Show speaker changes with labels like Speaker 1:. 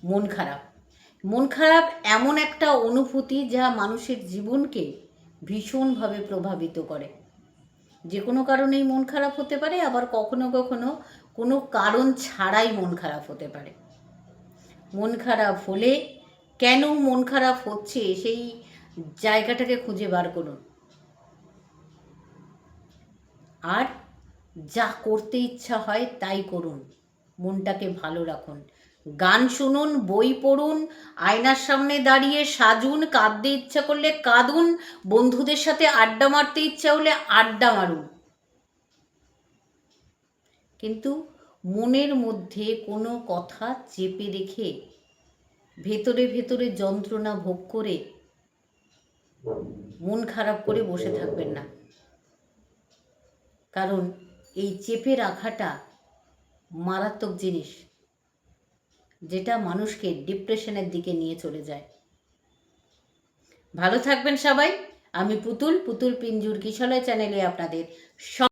Speaker 1: মন খারাপ। মন খারাপ এমন একটা অনুভূতি যা মানুষের জীবনকে ভীষণভাবে প্রভাবিত করে। যে কোনো কারণেই মন খারাপ হতে পারে, আবার কখনো কখনো কোনো কারণ ছাড়াই মন খারাপ হতে পারে। মন খারাপ হলে কেন মন খারাপ হচ্ছে সেই জায়গাটাকে খুঁজে বার করুন, আর যা করতে ইচ্ছা হয় তাই করুন। মনটাকে ভালো রাখুন, গান শুনুন, বই পড়ুন, আয়নার সামনে দাঁড়িয়ে সাজুন, কাঁদতে ইচ্ছা করলে কাঁদুন, বন্ধুদের সাথে আড্ডা মারতে ইচ্ছা হলে আড্ডা মারুন। কিন্তু মনের মধ্যে কোনো কথা চেপে রেখে ভেতরে ভেতরে যন্ত্রণা ভোগ করে মন খারাপ করে বসে থাকবেন না। কারণ এই চেপে রাখাটা মারাত্মক জিনিস, যেটা মানুষকে ডিপ্রেশনের দিকে নিয়ে চলে যায়। ভালো থাকবেন সবাই। আমি পুতুল পিঞ্জুর কিশলয় চ্যানেলে আপনাদের